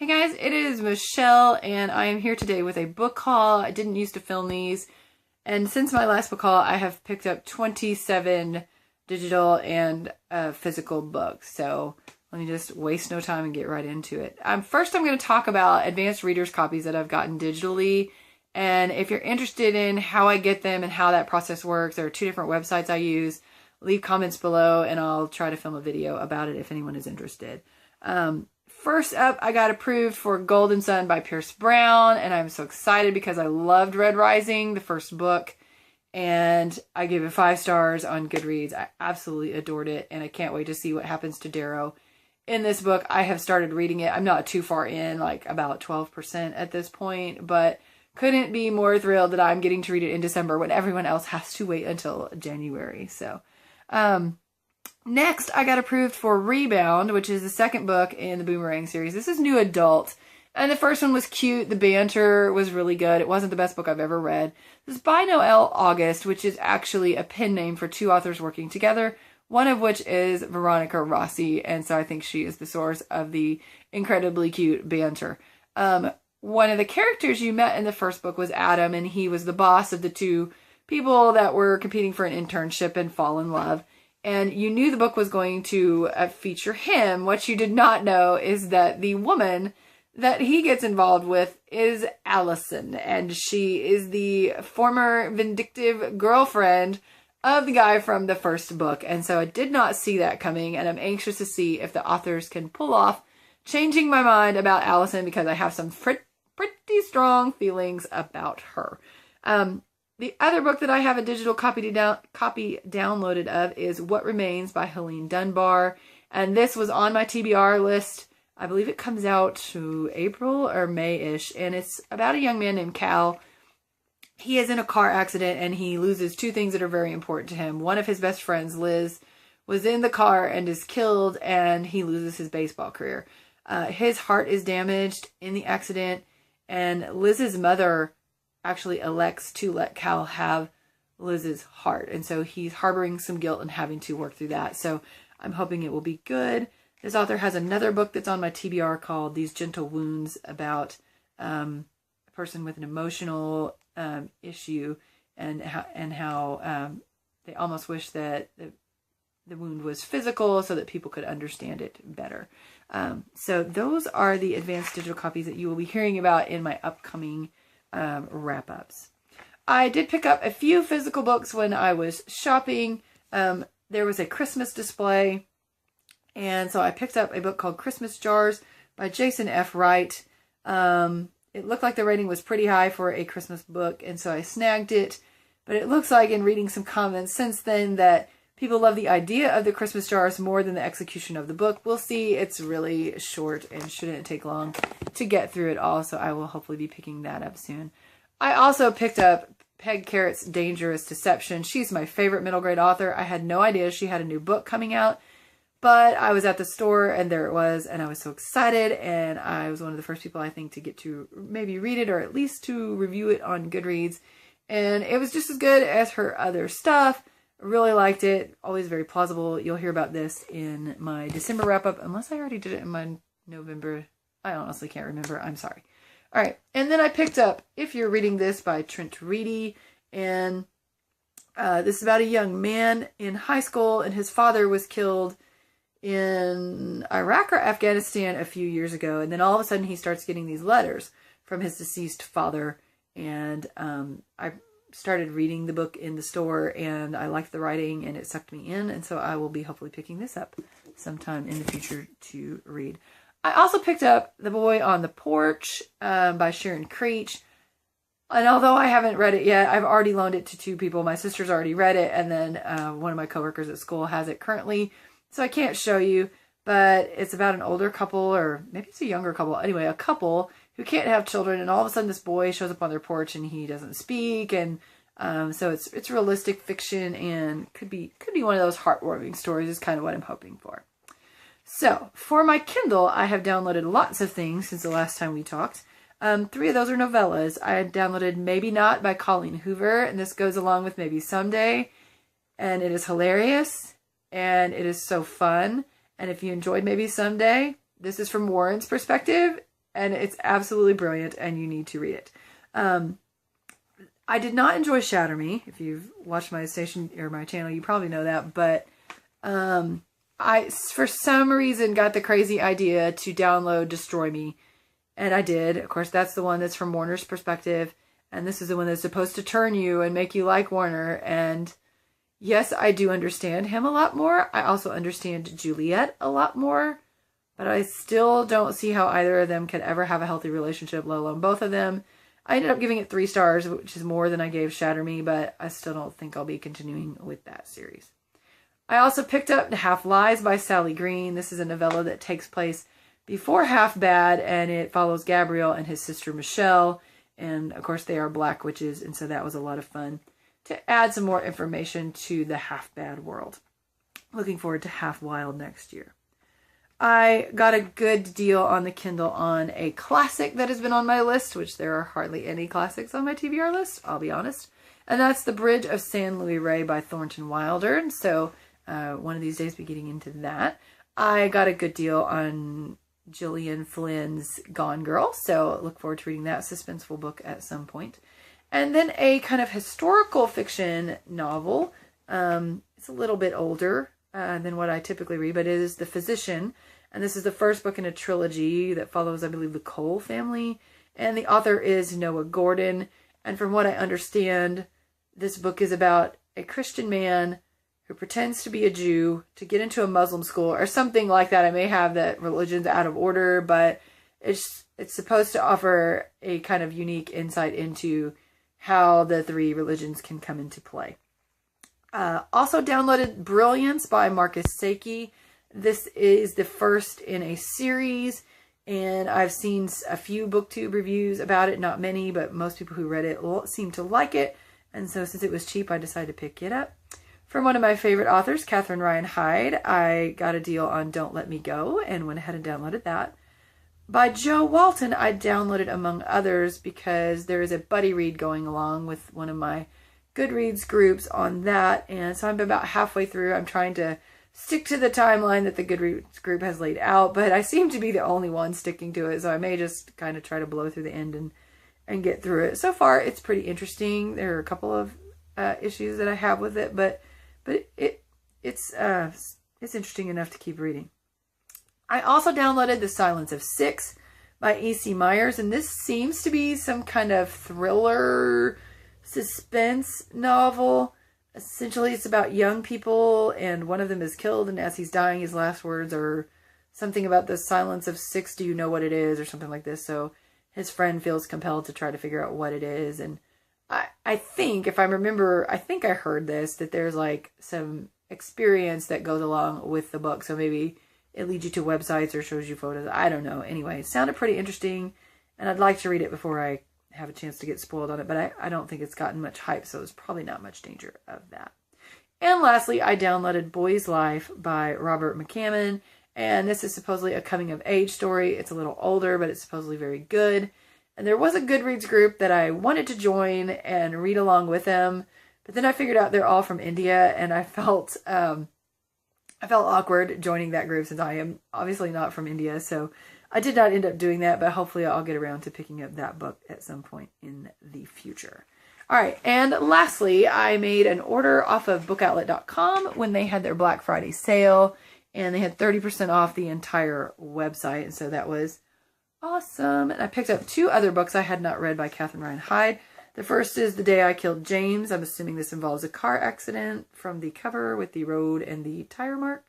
Hey guys, it is Michelle, and I am here today with a book haul. I didn't used to film these, and since my last book haul, I have picked up 27 digital and physical books. So let me just waste no time and get right into it. First, I'm going to talk about advanced readers copies that I've gotten digitally. And if you're interested in how I get them and how that process works, there are two different websites I use. Leave comments below, and I'll try to film a video about it if anyone is interested. First up, I got approved for Golden Son by Pierce Brown, and I'm so excited because I loved Red Rising, the first book, and I gave it 5 stars on Goodreads. I absolutely adored it, and I can't wait to see what happens to Darrow in this book. I have started reading it. I'm not too far in, like about 12% at this point, but couldn't be more thrilled that I'm getting to read it in December when everyone else has to wait until January. So, next, I got approved for Rebound, which is the second book in the Boomerang series. This is new adult, and the first one was cute. The banter was really good. It wasn't the best book I've ever read. This is by Noelle August, which is actually a pen name for 2 authors working together, one of which is Veronica Rossi, and so I think she is the source of the incredibly cute banter. One of the characters you met in the first book was Adam, and he was the boss of the 2 people that were competing for an internship and fall in love. And you knew the book was going to feature him. What you did not know is that the woman that he gets involved with is Allison. And she is the former vindictive girlfriend of the guy from the first book. And so I did not see that coming. And I'm anxious to see if the authors can pull off changing my mind about Allison, because I have some pretty strong feelings about her. The other book that I have a digital copy downloaded of is What Remains by Helene Dunbar. And this was on my TBR list. I believe it comes out to April or May-ish. And it's about a young man named Cal. He is in a car accident and he loses 2 things that are very important to him. One of his best friends, Liz, was in the car and is killed, and he loses his baseball career. His heart is damaged in the accident, and Liz's mother actually elects to let Cal have Liz's heart. And so he's harboring some guilt and having to work through that. So I'm hoping it will be good. This author has another book that's on my TBR called These Gentle Wounds, about a person with an emotional issue, and how they almost wish that the wound was physical so that people could understand it better. So those are the advanced digital copies that you will be hearing about in my upcoming wrap-ups. I did pick up a few physical books when I was shopping. There was a Christmas display, and so I picked up a book called Christmas Jars by Jason F. Wright. It looked like the rating was pretty high for a Christmas book, and so I snagged it. But it looks like, in reading some comments since then, that people love the idea of the Christmas jars more than the execution of the book. We'll see. It's really short and shouldn't take long to get through it all, so I will hopefully be picking that up soon. I also picked up Peg Carrott's Dangerous Deception. She's my favorite middle grade author. I had no idea she had a new book coming out, but I was at the store and there it was, and I was so excited, and I was one of the first people, I think, to get to maybe read it, or at least to review it on Goodreads, and it was just as good as her other stuff. Really liked it. Always very plausible. You'll hear about this in my December wrap-up, unless I already did it in my November. I honestly can't remember. I'm sorry. All right. And then I picked up If You're Reading This by Trent Reedy. And this is about a young man in high school, and his father was killed in Iraq or Afghanistan a few years ago. And then all of a sudden he starts getting these letters from his deceased father. And I started reading the book in the store, and I liked the writing and it sucked me in, and so I will be hopefully picking this up sometime in the future to read. I also picked up The Boy on the Porch by Sharon Creech, and although I haven't read it yet, I've already loaned it to 2 people. My sister's already read it, and then one of my coworkers at school has it currently, so I can't show you, but it's about an older couple, or maybe it's a younger couple, anyway, a couple who can't have children, and all of a sudden this boy shows up on their porch and he doesn't speak, and so it's realistic fiction, and could be one of those heartwarming stories is kind of what I'm hoping for. So for my Kindle, I have downloaded lots of things since the last time we talked. 3 of those are novellas. I downloaded Maybe Not by Colleen Hoover, and this goes along with Maybe Someday, and it is hilarious, and it is so fun, and if you enjoyed Maybe Someday, this is from Warren's perspective, and it's absolutely brilliant, and you need to read it. I did not enjoy Shatter Me. If you've watched my station or my channel, you probably know that. But I, for some reason, got the crazy idea to download Destroy Me. And I did. Of course, that's the one that's from Warner's perspective. And this is the one that's supposed to turn you and make you like Warner. And yes, I do understand him a lot more. I also understand Juliet a lot more. But I still don't see how either of them could ever have a healthy relationship, let alone both of them. I ended up giving it 3 stars, which is more than I gave Shatter Me, but I still don't think I'll be continuing with that series. I also picked up Half Lies by Sally Green. This is a novella that takes place before Half Bad, and it follows Gabriel and his sister Michelle. And, of course, they are black witches, and so that was a lot of fun to add some more information to the Half Bad world. Looking forward to Half Wild next year. I got a good deal on the Kindle on a classic that has been on my list, which there are hardly any classics on my TBR list, I'll be honest. And that's The Bridge of San Luis Rey by Thornton Wilder. And so one of these days be getting into that. I got a good deal on Gillian Flynn's Gone Girl, so look forward to reading that suspenseful book at some point. And then a kind of historical fiction novel. It's a little bit older than what I typically read, but it is The Physician. And this is the first book in a trilogy that follows, I believe, the Cole family. And the author is Noah Gordon. And from what I understand, this book is about a Christian man who pretends to be a Jew to get into a Muslim school or something like that. I may have that religion's out of order, but it's supposed to offer a kind of unique insight into how the 3 religions can come into play. Also downloaded Brilliance by Marcus Saki. This is the first in a series, and I've seen a few BookTube reviews about it, not many, but most people who read it seem to like it, and so since it was cheap, I decided to pick it up. From one of my favorite authors, Catherine Ryan Hyde, I got a deal on Don't Let Me Go, and went ahead and downloaded that. By Jo Walton, I downloaded Among Others because there is a buddy read going along with one of my Goodreads groups on that, and so I'm about halfway through. I'm trying to stick to the timeline that the Goodreads group has laid out, but I seem to be the only one sticking to it, so I may just kind of try to blow through the end and get through it. So far, it's pretty interesting. There are a couple of issues that I have with it, but it's interesting enough to keep reading. I also downloaded The Silence of Six by E.C. Myers, and this seems to be some kind of thriller suspense novel. Essentially, it's about young people, and one of them is killed, and as he's dying, his last words are something about the silence of 6, do you know what it is, or something like this. So his friend feels compelled to try to figure out what it is, and I think, if I remember, I think I heard this, that there's like some experience that goes along with the book, so maybe it leads you to websites or shows you photos. I don't know. Anyway, it sounded pretty interesting, and I'd like to read it before I have a chance to get spoiled on it, but I don't think it's gotten much hype, so there's probably not much danger of that. And lastly, I downloaded Boy's Life by Robert McCammon, and this is supposedly a coming-of-age story. It's a little older, but it's supposedly very good. And there was a Goodreads group that I wanted to join and read along with them, but then I figured out they're all from India, and I felt awkward joining that group since I am obviously not from India, so I did not end up doing that, but hopefully I'll get around to picking up that book at some point in the future. All right, and lastly, I made an order off of bookoutlet.com when they had their Black Friday sale, and they had 30% off the entire website, and so that was awesome. And I picked up 2 other books I had not read by Catherine Ryan Hyde. The first is The Day I Killed James. I'm assuming this involves a car accident from the cover with the road and the tire mark.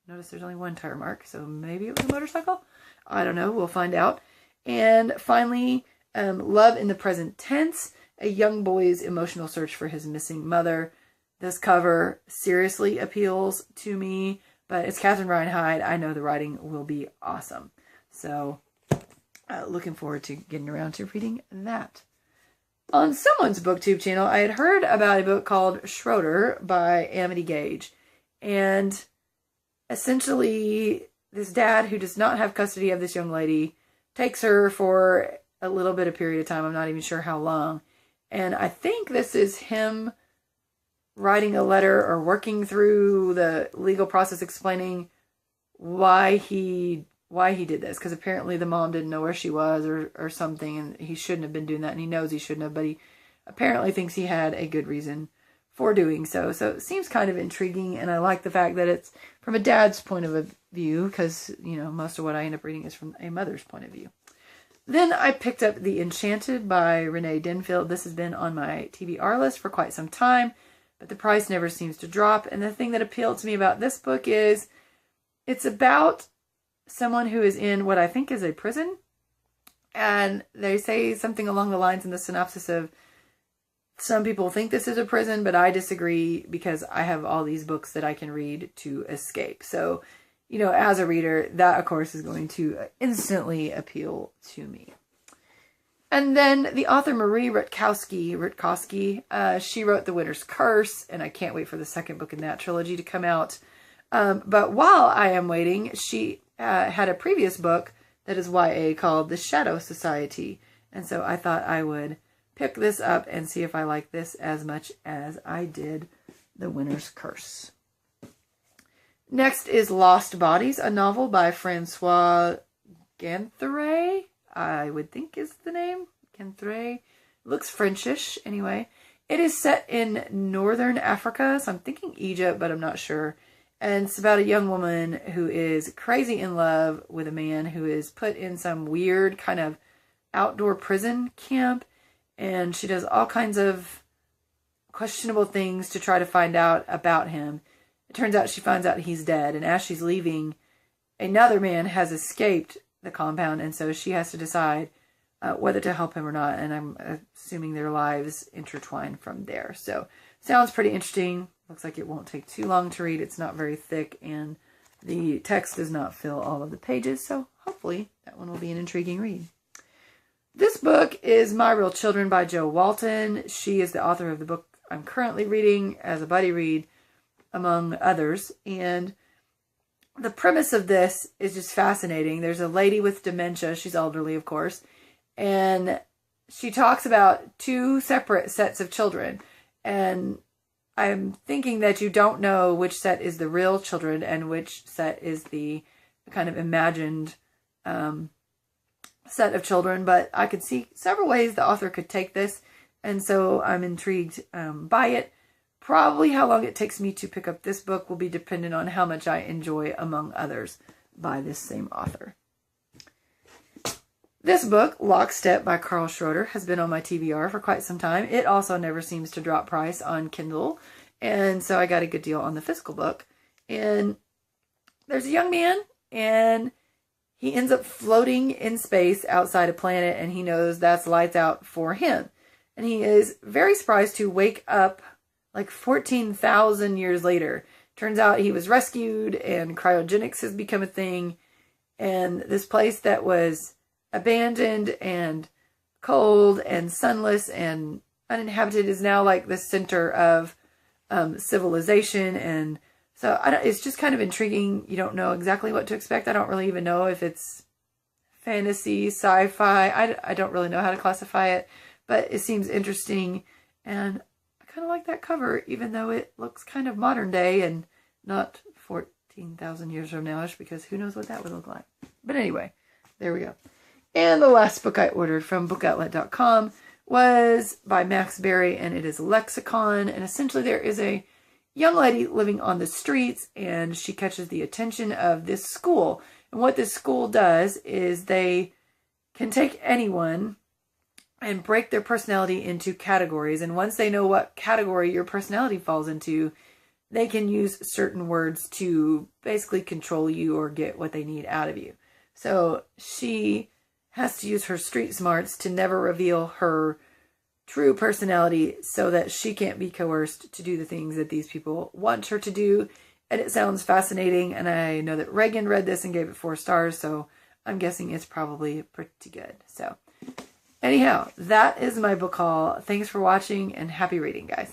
Notice there's only 1 tire mark, so maybe it was a motorcycle. I don't know. We'll find out. And finally, Love in the Present Tense, a young boy's emotional search for his missing mother. This cover seriously appeals to me, but it's Catherine Ryan Hyde. I know the writing will be awesome. So, looking forward to getting around to reading that. On someone's BookTube channel, I had heard about a book called Schroeder by Amity Gage. And essentially, this dad who does not have custody of this young lady takes her for a little bit of period of time. I'm not even sure how long. And I think this is him writing a letter or working through the legal process explaining why he why he did this, because apparently the mom didn't know where she was or something, and he shouldn't have been doing that, and he knows he shouldn't have, but he apparently thinks he had a good reason for doing so. So it seems kind of intriguing, and I like the fact that it's from a dad's point of view, because, you know, most of what I end up reading is from a mother's point of view. Then I picked up The Enchanted by Renee Denfield. This has been on my TBR list for quite some time, but the price never seems to drop. And the thing that appealed to me about this book is it's about someone who is in what I think is a prison. And they say something along the lines in the synopsis of, some people think this is a prison, but I disagree because I have all these books that I can read to escape. So, you know, as a reader, that, of course, is going to instantly appeal to me. And then the author Marie Rutkowski, she wrote The Winter's Curse, and I can't wait for the second book in that trilogy to come out. But while I am waiting, she had a previous book that is YA called The Shadow Society. And so I thought I would pick this up and see if I like this as much as I did The Winter's Curse. Next is Lost Bodies, a novel by Francois Gantheray, I would think is the name. Gantheray. Looks Frenchish anyway. It is set in northern Africa, so I'm thinking Egypt, but I'm not sure. And it's about a young woman who is crazy in love with a man who is put in some weird kind of outdoor prison camp. And she does all kinds of questionable things to try to find out about him. It turns out she finds out he's dead. And as she's leaving, another man has escaped the compound. And so she has to decide whether to help him or not. And I'm assuming their lives intertwine from there. So sounds pretty interesting. Looks like it won't take too long to read. It's not very thick. And the text does not fill all of the pages. So hopefully that one will be an intriguing read. This book is My Real Children by Jo Walton. She is the author of the book I'm currently reading as a buddy read, among others. And the premise of this is just fascinating. There's a lady with dementia. She's elderly, of course. And she talks about two separate sets of children. And I'm thinking that you don't know which set is the real children and which set is the kind of imagined set of children, but I could see several ways the author could take this, and so I'm intrigued by it. Probably how long it takes me to pick up this book will be dependent on how much I enjoy Among Others by this same author. This book, Lockstep by Carl Schroeder, has been on my TBR for quite some time. It also never seems to drop price on Kindle, and so I got a good deal on the physical book. And there's a young man, and he ends up floating in space outside a planet, and he knows that's lights out for him. And he is very surprised to wake up like 14,000 years later. Turns out he was rescued, and cryogenics has become a thing. And this place that was abandoned and cold and sunless and uninhabited is now like the center of civilization. And so it's just kind of intriguing. You don't know exactly what to expect. I don't really even know if it's fantasy, sci-fi. I don't really know how to classify it, but it seems interesting. And I kind of like that cover, even though it looks kind of modern day and not 14,000 years from now-ish, because who knows what that would look like. But anyway, there we go. And the last book I ordered from bookoutlet.com was by Max Berry, and it is Lexicon. And essentially there is a young lady living on the streets, and she catches the attention of this school. And what this school does is they can take anyone and break their personality into categories. And once they know what category your personality falls into, they can use certain words to basically control you or get what they need out of you. So she has to use her street smarts to never reveal her true personality so that she can't be coerced to do the things that these people want her to do. And it sounds fascinating, and I know that Reagan read this and gave it 4 stars, so I'm guessing it's probably pretty good. So anyhow, that is my book haul. Thanks for watching, and happy reading, guys.